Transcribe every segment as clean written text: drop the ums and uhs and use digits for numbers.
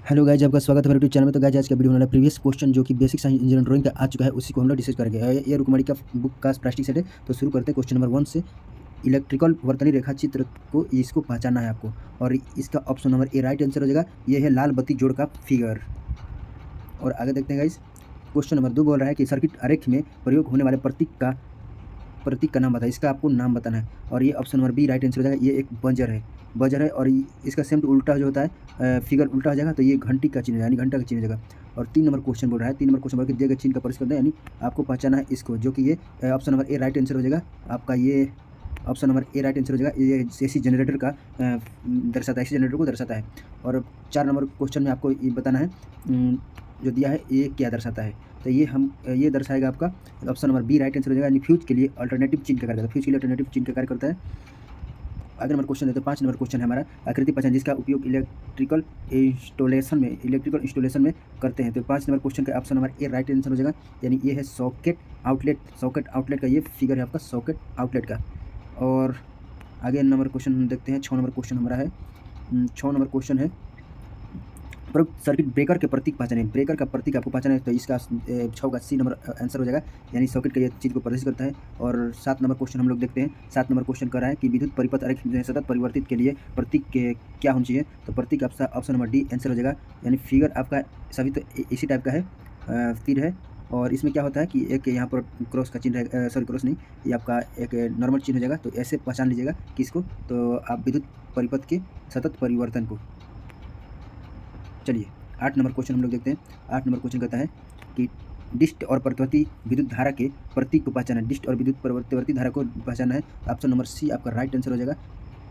Hello guys, आपका स्वागत है मेरे यूट्यूब चैनल में। तो गाइज आज का वीडियो हमारा प्रीवियस क्वेश्चन जो कि बेसिक साइंस इंजीनियरिंग ड्राइंग का आ चुका है, उसी को हम लोग डिस्कस करेंगे। ये रुकमणी का बुक का प्लास्टिक सेट है। तो शुरू करते हैं क्वेश्चन नंबर 1 से। इलेक्ट्रिकल वर्तनी रेखा चित्र को इसको पहचानना है आपको, और इसका option number A right answer हो जाएगा। ये है लाल बत्ती जोड़ का फिगर। और आगे देखते हैं गाइज, क्वेश्चन नंबर 2 बोल रहा है कि सर्किट आरेख में प्रयोग होने वाले प्रतीक का नाम बताए। इसका आपको नाम बताना है, और ये option number B right answer हो जाएगा। ये एक बजर है और इसका सेम टू उल्टा जो होता है फिगर उल्टा हो जाएगा, तो ये घंटी का चिन्ह है, यानी घंटा का चिन्ह हो जाएगा। और 3 नंबर क्वेश्चन बोल रहा है, 3 नंबर क्वेश्चन बोल के दिए गए चिन्ह का परिष्कृत है, यानी आपको पहचाना है इसको, जो कि ये option number A right answer हो जाएगा आपका। ये option number A right answer हो जाएगा। ये एसी जनरेटर का दर्शाता है, एसी जनरेटर को दर्शाता है। और 4 नंबर क्वेश्चन में आपको ये बताना है जो दिया है ये क्या दर्शाता है। तो ये दर्शाएगा आपका option number B right answer हो जाएगा, यानी फ्यूज के लिए अल्टरनेटिव चिन्ह का कार्य करता है। फ्यूज के लिए अल्टरनेटिव चिन्ह का कार्य करता है। आगे नंबर क्वेश्चन देते हैं, 5 नंबर क्वेश्चन है हमारा। आकृति पहचान जिसका उपयोग इलेक्ट्रिकल इंस्टॉलेशन में करते हैं। तो 5 नंबर क्वेश्चन का option number A right answer हो जाएगा, यानी ये है सॉकेट आउटलेट का ये फिगर है आपका, सॉकेट आउटलेट का। और आगे नंबर क्वेश्चन देखते हैं, 6 नंबर क्वेश्चन हमारा है। 6 नंबर क्वेश्चन है, सर्किट ब्रेकर के प्रतीक पहचाने। ब्रेकर का प्रतीक आपको पहचाना है, तो इसका 6 का सी नंबर आंसर हो जाएगा, यानी सॉकेट का ये चीज़ को प्रदर्शित करता है। और 7 नंबर क्वेश्चन हम लोग देखते हैं। 7 नंबर क्वेश्चन कर रहा है कि विद्युत परिपथ आरेख सतत परिवर्तित के लिए प्रतीक के क्या होना चाहिए। तो प्रतीक आपका ऑप्शन नंबर डी आंसर हो जाएगा, यानी फिगर आपका सभी तो इसी टाइप का है, तीर है। और इसमें क्या होता है कि एक यहाँ पर क्रॉस का चिन्ह है, सॉरी क्रॉस नहीं, ये आपका एक नॉर्मल चिन्ह हो जाएगा। तो ऐसे पहचान लीजिएगा किसको, तो आप विद्युत परिपथ के सतत परिवर्तन को। चलिए 8 नंबर क्वेश्चन हम लोग देखते हैं। 8 नंबर क्वेश्चन कहता है कि डिस्ट और प्रतिवर्ती विद्युत धारा के प्रतीक को पहचाना है। डिस्ट और विद्युत प्रतिवर्ती धारा को पहचाना है। ऑप्शन नंबर सी आपका राइट आंसर हो जाएगा।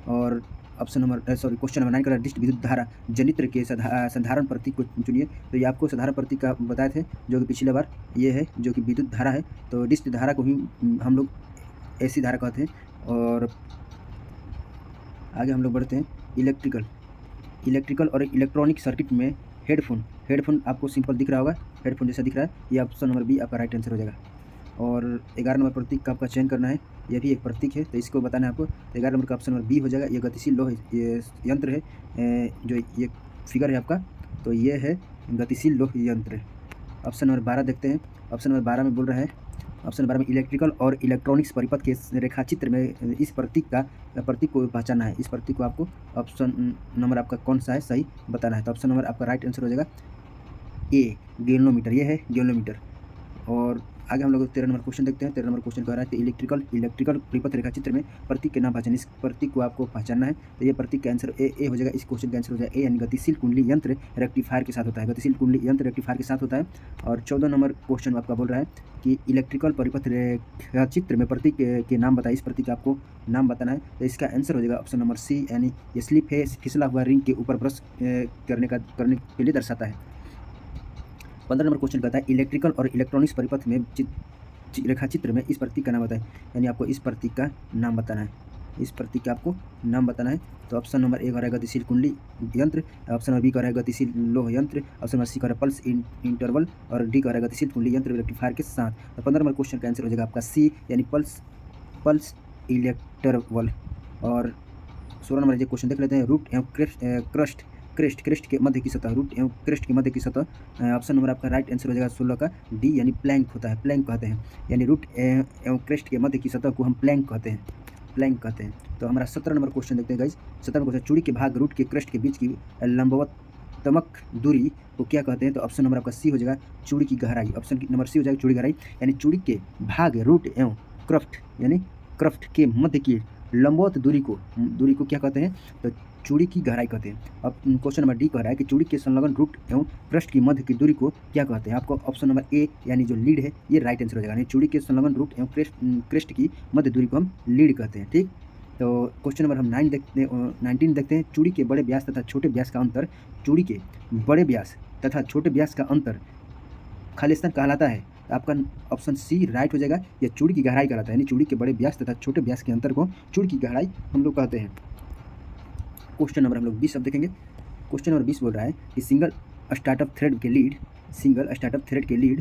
और ऑप्शन नंबर क्वेश्चन नंबर 9 का डिस्ट विद्युत धारा जनित्र के साधारण प्रतीक को चुनिए। तो ये आपको साधारण प्रतीक का बताए थे, जो कि पिछले बार ये है, जो कि विद्युत धारा है। तो डिस्ट धारा को ही हम लोग ऐसी धारा कहते हैं। और आगे हम लोग बढ़ते हैं, इलेक्ट्रिकल और इलेक्ट्रॉनिक सर्किट में हेडफोन आपको सिंपल दिख रहा होगा, हेडफोन जैसा दिख रहा है। ये ऑप्शन नंबर बी आपका राइट आंसर हो जाएगा। और 11 नंबर प्रतीक का आपका चयन करना है, यह भी एक प्रतीक है, तो इसको बताना है आपको। तो 11 नंबर का ऑप्शन नंबर बी हो जाएगा। ये गतिशील लोह ये यंत्र है, जो ये फिगर है आपका, तो ये है गतिशील लोह यंत्र। ऑप्शन नंबर 12 देखते हैं। ऑप्शन नंबर 12 में बोल रहा है, ऑप्शन नंबर 12 में इलेक्ट्रिकल और इलेक्ट्रॉनिक्स परिपथ के रेखाचित्र में इस प्रतीक को पहचानना है। इस प्रतीक को आपको ऑप्शन नंबर आपका कौन सा है सही बताना है। तो ऑप्शन नंबर आपका राइट आंसर हो जाएगा ए गैल्वेनोमीटर, ये है गैल्वेनोमीटर। और आगे हम लोग 13 नंबर क्वेश्चन देखते हैं। 13 नंबर क्वेश्चन कह रहा है कि इलेक्ट्रिकल परिपथ रेखाचित्र में प्रतीक के नाम पहचान। इस प्रतीक को आपको पहचानना है। तो ये प्रतीक का आंसर ए हो जाएगा। इस क्वेश्चन का आंसर हो जाएगा ए, यानी गतिशील कुंडली यंत्र रेक्टिफायर के साथ होता है। गतिशील कुंडली यंत्र रेक्टिफायर के साथ होता है। और 14 नंबर क्वेश्चन आपका बोल रहा है कि इलेक्ट्रिकल परिपथ रेखाचित्र में प्रतीक के नाम बताए। इस प्रतीक का आपको नाम बताना है। तो इसका आंसर हो जाएगा ऑप्शन नंबर सी, यानी ये स्लिप है, फिसला हुआ रिंग के ऊपर ब्रश करने के लिए दर्शाता है। 15 नंबर क्वेश्चन कहता है इलेक्ट्रिकल और इलेक्ट्रॉनिक्स परिपथ में रेखाचित्र में इस प्रतीक का नाम बताएं, यानी आपको इस प्रतीक का नाम बताना है। इस प्रतीक का आपको नाम बताना है। तो ऑप्शन नंबर ए का रहेगा गतिशील कुंडली यंत्र, ऑप्शन नंबर बी का रहेगा गतिशील लोह यंत्र, ऑप्शन नंबर सी का रहेगा पल्स इंटरवल, और डी का रहेगा गतिशील कुंडली यंत्र रेक्टिफायर के साथ। तो 15 नंबर क्वेश्चन का आंसर हो जाएगा आपका सी, यानी पल्स इलेक्टरवल। और 16 नंबर जो क्वेश्चन देख लेते हैं, रूट एवं क्रेस्ट के मध्य की सतह, रूट एवं क्रेस्ट के मध्य की सतह। ऑप्शन नंबर आपका राइट आंसर हो जाएगा 16 का डी, यानी प्लैंक होता है, प्लैंक कहते हैं। यानी रूट एवं क्रेस्ट के मध्य की सतह को हम प्लैंक कहते हैं। तो हमारा 17 नंबर क्वेश्चन देखते हैं गाइज। 17 नंबर क्वेश्चन, चूड़ी के भाग रूट के क्रेस्ट के बीच की लंबवतमक दूरी को क्या कहते हैं। तो ऑप्शन नंबर आपका सी हो जाएगा चूड़ी की गहराई। ऑप्शन नंबर सी हो जाएगा चूड़ी गहराई, यानी चूड़ी के भाग रूट एवं क्रफ्ट के मध्य की लंबवत दूरी को क्या कहते हैं। तो चूड़ी की गहराई कहते हैं। अब क्वेश्चन नंबर डी कह रहा है कि चूड़ी के संलग्न रूट एवं पृष्ठ की मध्य की दूरी को क्या कहते हैं। आपको ऑप्शन नंबर ए, यानी जो लीड है, ये राइट आंसर हो जाएगा। यानी चूड़ी के संलग्न रूट एवं क्रेस्ट की मध्य दूरी को हम लीड कहते हैं। ठीक, तो क्वेश्चन नंबर हम 19 देखते हैं। चूड़ी के बड़े व्यास तथा छोटे व्यास का अंतर, चूड़ी के बड़े व्यास तथा छोटे व्यास का अंतर खालिस्तान कहलाता है। आपका ऑप्शन सी राइट हो जाएगा। यह चूड़ी की गहराई कहलाता है, यानी चूड़ी के बड़े व्यास तथा छोटे व्यास के अंतर को चूड़ी की गहराई हम लोग कहते हैं। क्वेश्चन नंबर हम लोग 20 अब देखेंगे। क्वेश्चन नंबर 20 बोल रहा है कि सिंगल स्टार्टअप थ्रेड के लीड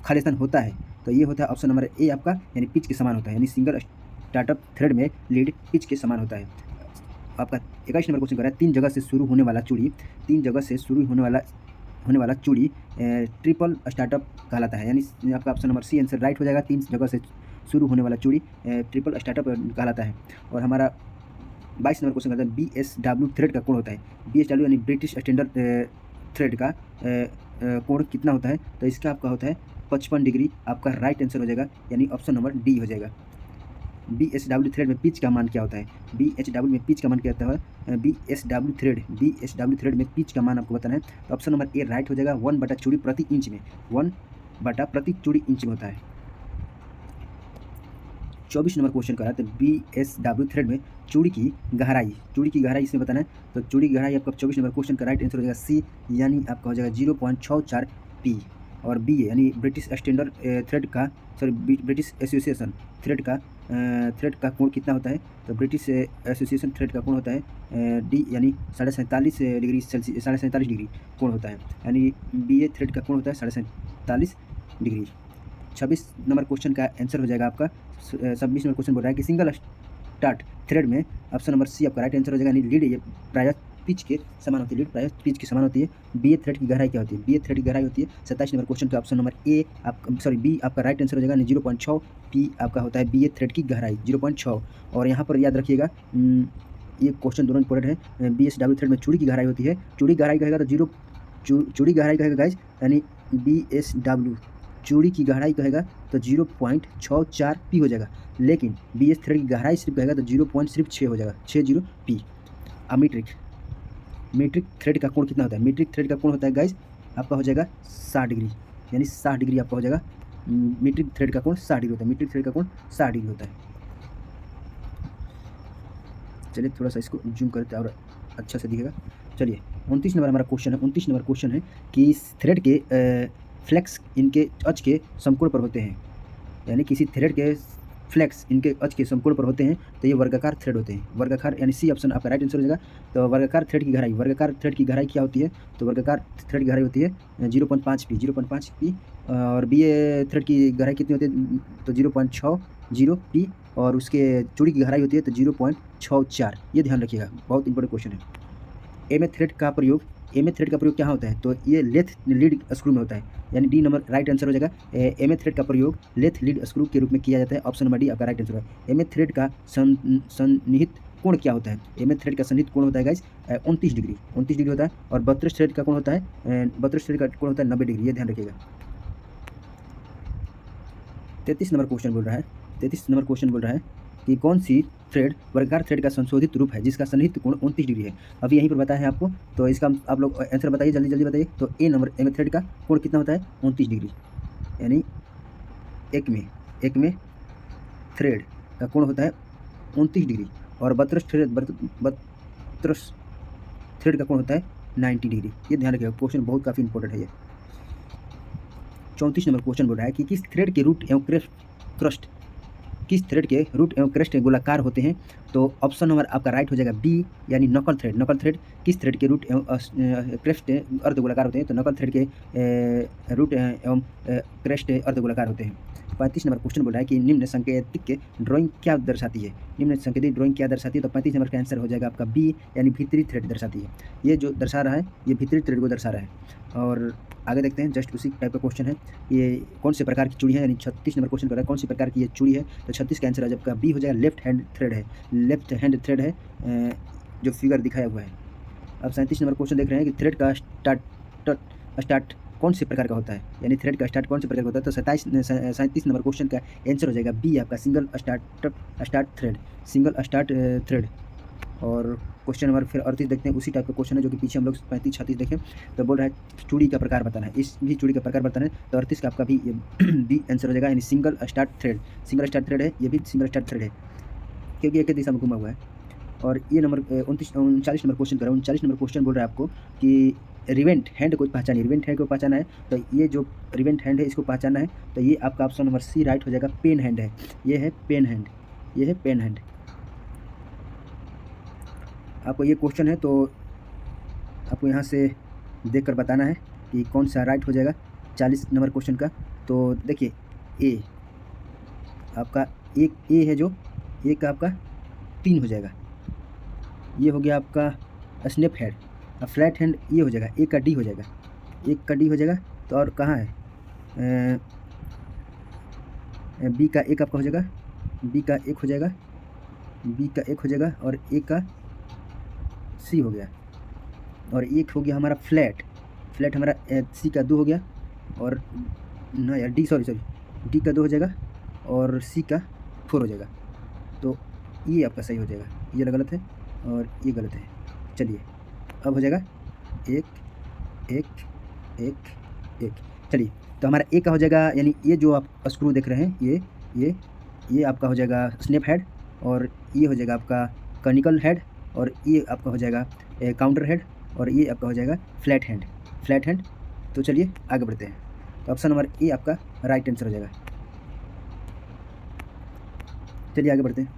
खालिस्तान होता है। तो ये होता है ऑप्शन नंबर ए आपका, यानी पिच के समान होता है, यानी सिंगल स्टार्टअप थ्रेड में लीड पिच के समान होता है। आपका 21 नंबर क्वेश्चन कर रहा है, 3 जगह से शुरू होने वाला चूड़ी, 3 जगह से शुरू होने वाला चूड़ी ट्रिपल स्टार्टअप कहलाता है। यानी आपका option number C answer right हो जाएगा। 3 जगह से शुरू होने वाला चूड़ी ट्रिपल स्टार्टअप कहलाता है। और हमारा 22 नंबर क्वेश्चन करता है, BSW थ्रेड का कोण होता है। BSW यानी ब्रिटिश स्टैंडर्ड थ्रेड का कोण कितना होता है? तो इसका आपका होता है 55 डिग्री। आपका राइट आंसर हो जाएगा, यानी ऑप्शन नंबर डी हो जाएगा। BSW थ्रेड में पिच का मान क्या होता है? BHW में पिच का मान क्या होता है? BSW थ्रेड में पिच का मान आपको बताना है, तो ऑप्शन नंबर ए राइट हो जाएगा। 1 चूड़ी प्रति इंच में, 1 प्रति चूड़ी इंच में होता है। 24 नंबर क्वेश्चन का है, तो BSW थ्रेड में चूड़ी की गहराई इसमें बताना है। तो चूड़ी की गहराई आपका 24 नंबर क्वेश्चन का राइट आंसर हो जाएगा सी, यानी आपका हो जाएगा 0.64 पी। और बी यानी ब्रिटिश स्टैंडर्ड थ्रेड का ब्रिटिश एसोसिएशन थ्रेड का कोण कितना होता है? तो ब्रिटिश एसोसिएशन थ्रेड का कोण होता है डी, यानी 47.5 डिग्री सेल्सियस, 47.5 डिग्री कोण होता है। यानी BA थ्रेड का कोण होता है 47.5 डिग्री। 26 नंबर क्वेश्चन का आंसर हो जाएगा आपका। 26 नंबर क्वेश्चन बोल रहा है कि सिंगल स्टार्ट थ्रेड में ऑप्शन नंबर सी आपका राइट आंसर हो जाएगा। यानी लीड ये प्रायः पिच के समान होती है, लीड प्रायः पिच के समान होती है। BA थ्रेड की गहराई क्या होती है? BA थ्रेड की गहराई होती है 27 नंबर क्वेश्चन का ऑप्शन नंबर ए बी आपका राइट आंसर हो जाएगा। 0.6 पी आपका होता है BA थ्रेड की गहराई 0.6। और यहाँ पर याद रखिएगा, ये क्वेश्चन दोनों इंपॉर्टेंट है। BSW थ्रेड में चूड़ी की गहराई होती है, चूड़ी गहराई कहेगा तो चूड़ी गहराई कहेगा गाइज, यानी BSW चूड़ी की गहराई कहेगा तो 0.64 पी हो जाएगा। लेकिन BS थ्रेड की गहराई सिर्फ कहेगा तो 0.6 हो जाएगा, 60 पी। अब मीट्रिक थ्रेड का कोण कितना होता है? मीट्रिक थ्रेड का कोण होता है गाइज आपका हो जाएगा 60 डिग्री, यानी 60 डिग्री आपका हो जाएगा। मीट्रिक थ्रेड का कोण 60 डिग्री होता है, मीट्रिक थ्रेड का कोण 60 डिग्री होता है। चलिए थोड़ा सा इसको जूम करते हैं और अच्छा से दिखेगा। चलिए 29 नंबर हमारा क्वेश्चन है। 29 नंबर क्वेश्चन है कि थ्रेड के फ्लेक्स इनके अक्ष के समकोण पर होते हैं, यानी किसी थ्रेड के फ्लेक्स इनके अक्ष के समकोण पर होते हैं तो ये वर्गाकार थ्रेड होते हैं। वर्गाकार यानी सी ऑप्शन आपका राइट आंसर हो जाएगा। तो वर्गाकार थ्रेड की गहराई क्या होती है? तो वर्गाकार थ्रेड की गहराई होती है 0.5 पी। और BA थ्रेड की गहराई कितनी होती है? तो 0.60 पी। और उसके चूड़ी की गहराई होती है तो 0.64। ये ध्यान रखिएगा, बहुत इंपॉर्टेंट क्वेश्चन है। एम ए थ्रेड का प्रयोग क्या होता है? तो ये लेथ लीड स्क्रू में होता है, यानी डी नंबर राइट आंसर हो जाएगा। एम ए थ्रेड का प्रयोग लेथ लीड स्क्रू के रूप में किया जाता है, ऑप्शन नंबर डी आपका राइट आंसर है। एम ए थ्रेड का सन्निहित कोण क्या होता है? एम ए थ्रेड का सन्निहित कोण होता है गाइज 29 डिग्री होता है। और बत्रिश थ्रेड का कोण होता है 90 डिग्री, ये ध्यान रखिएगा। 33 नंबर क्वेश्चन बोल रहा है कि कौन सी थ्रेड वर्गाकार थ्रेड का संशोधित रूप है जिसका सन्निहित कोण 29 डिग्री है? अभी यहीं पर बताया है आपको, तो इसका आप लोग आंसर बताइए, जल्दी बताइए। तो ए नंबर एम थ्रेड का कोण कितना होता है? 29 डिग्री, यानी एक में थ्रेड का कोण होता है 29 डिग्री। और बत्रिश थ्रेड का कोण होता है 90 डिग्री। ये ध्यान रखिएगा, क्वेश्चन बहुत काफ़ी इंपॉर्टेंट है ये। 34 नंबर क्वेश्चन बोल रहा है कि किस थ्रेड के रूट एवं क्रेस्ट गोलाकार होते हैं? तो ऑप्शन नंबर आपका राइट हो जाएगा बी, यानी नकल थ्रेड। किस थ्रेड के रूट एवं क्रेस्ट अर्धगोलाकार होते हैं? तो नकल थ्रेड के रूट एवं क्रेस्ट अर्धगोलाकार होते हैं। 35 नंबर क्वेश्चन बोल रहा है कि निम्न संकेतिक ड्राइंग क्या दर्शाती है? तो 35 नंबर का आंसर हो जाएगा आपका बी, यानी भीतरी थ्रेड दर्शाती है। ये जो दर्शा रहा है ये भीतरी थ्रेड को दर्शा रहा है। और आगे देखते हैं, जस्ट उसी टाइप का क्वेश्चन है। ये कौन से प्रकार की चूड़ी है? यानी 36 नंबर क्वेश्चन कर रहा है कौन सी प्रकार की ये चूड़ी है? तो 36 का आंसर है आपका बी हो जाएगा, लेफ्ट हैंड थ्रेड है जो फिगर दिखाया हुआ है। अब 37 नंबर क्वेश्चन देख रहे हैं कि थ्रेड का स्टार्ट कौन से प्रकार का होता है? यानी थ्रेड का स्टार्ट कौन से प्रकार का होता है? तो 37 नंबर क्वेश्चन का आंसर हो जाएगा बी आपका, सिंगल स्टार्ट थ्रेड। और क्वेश्चन नंबर फिर 38 देखते हैं, उसी टाइप का क्वेश्चन है जो कि पीछे हम लोग 35-36 देखें। तो बोल रहा है चूड़ी का प्रकार बताना है, इस भी चूड़ी का प्रकार बताना है। तो 38 का आपका भी बी आंसर हो जाएगा, यानी सिंगल स्टार्ट थ्रेड है। ये भी सिंगल स्टार्ट थ्रेड है क्योंकि एक दिशा में घुमा हुआ है। और ये नंबर 39 नंबर क्वेश्चन कर रहा है। 39 नंबर क्वेश्चन बोल रहा है आपको कि रिवेंट हैंड को पहचाना है। तो ये जो रिवेंट हैंड है इसको पहचाना है, तो ये आपका ऑप्शन नंबर सी राइट हो जाएगा, पेन हैंड है। ये है पेन हैंड। आपको ये क्वेश्चन है तो आपको यहाँ से देखकर बताना है कि कौन सा राइट हो जाएगा 40 नंबर क्वेश्चन का। तो देखिए ए आपका एक ए है जो ए का आपका 3 हो जाएगा, ये हो गया आपका स्नैप हेड। अब फ्लैट हैंड ये हो जाएगा, ए का डी हो जाएगा, एक का डी हो जाएगा। तो और कहाँ है, बी का एक आपका हो जाएगा, बी का एक हो जाएगा, बी का एक हो जाएगा, और ए का सी हो गया, और एक हो गया हमारा फ्लैट। फ्लैट हमारा सी का 2 हो गया, और ना यार डी, सॉरी डी का 2 हो जाएगा, और सी का 4 हो जाएगा। तो ये आपका सही हो जाएगा, ये गलत है और ये गलत है। चलिए अब हो जाएगा एक एक एक एक। चलिए तो हमारा ए का हो जाएगा, यानी ये जो आप स्क्रू देख रहे हैं ये आपका हो जाएगा स्नैप हेड, और ये हो जाएगा आपका कनिकल हेड, और ये आपका हो जाएगा काउंटर हेड, और ये आपका हो जाएगा फ्लैट हैंड, फ्लैट हैंड। तो चलिए आगे बढ़ते हैं। तो ऑप्शन नंबर ए आपका राइट आंसर हो जाएगा। चलिए आगे बढ़ते हैं।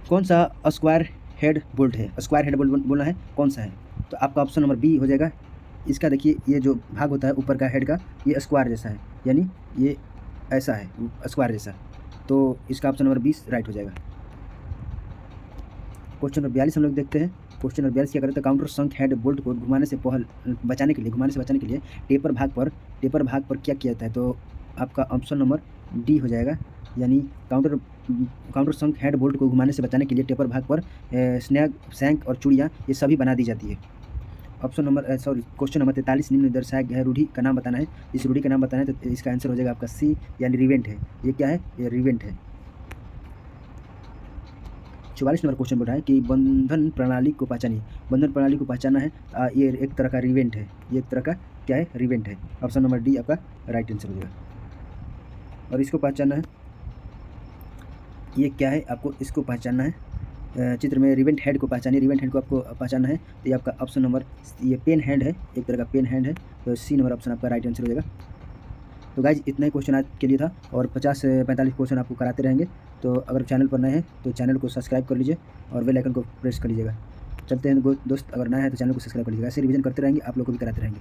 कौन सा स्क्वायर हेड बोल्ट है, स्क्वायर हेड बोल्ट बोलना है, कौन सा है? तो आपका ऑप्शन नंबर बी हो जाएगा। इसका देखिए ये जो भाग होता है ऊपर का हेड का, ये स्क्वायर जैसा है, यानी ये ऐसा है स्क्वायर जैसा। तो इसका ऑप्शन नंबर 20 राइट हो जाएगा। क्वेश्चन नंबर 42 हम लोग देखते हैं। क्वेश्चन नंबर 42 क्या करते हैं, काउंटर संक हेड बोल्ट को घुमाने से बचाने के लिए टेपर भाग पर क्या किया जाता है? तो आपका ऑप्शन नंबर डी हो जाएगा, यानी काउंटर संक हेड बोल्ट को घुमाने से बचाने के लिए टेपर भाग पर स्नैग, सैंक और चूड़ियाँ ये सभी बना दी जाती है। ऑप्शन नंबर क्वेश्चन नंबर 43 निम्न दर्शाया गया रूढ़ी का नाम बताना है। इस रूढ़ी का नाम बताना है, तो इसका आंसर हो जाएगा आपका सी, यानी रिवेंट है। ये क्या है? ये रिवेंट है। 44 नंबर क्वेश्चन बोल रहा है कि बंधन प्रणाली को पहचानिए। बंधन प्रणाली को पहचाना है, ये एक तरह का रिवेंट है, ये एक तरह का क्या है? रिवेंट है। ऑप्शन नंबर डी आपका राइट आंसर हो जाएगा। और इसको पहचानना है, ये क्या है? आपको इसको पहचानना है, चित्र में रिवेंट हेड को पहचानिए, रिवेंट हेड को आपको पहचानना है। तो ये आपका ऑप्शन नंबर, ये पेन हैंड है, एक तरह का पेन हैंड है। तो सी नंबर ऑप्शन आपका राइट आंसर हो जाएगा। तो गाइज इतना ही क्वेश्चन आज के लिए था, और 50 से 45 क्वेश्चन आपको कराते रहेंगे। तो अगर चैनल पर नए हैं तो चैनल को सब्सक्राइब कर लीजिए और बेल आइकन को प्रेस कर लीजिएगा। चलते हैं दोस्त, अगर नया है तो चैनल को सब्सक्राइब कर लीजिएगा। ऐसे रिवीजन करते रहेंगे, आप लोग को भी कराते रहेंगे।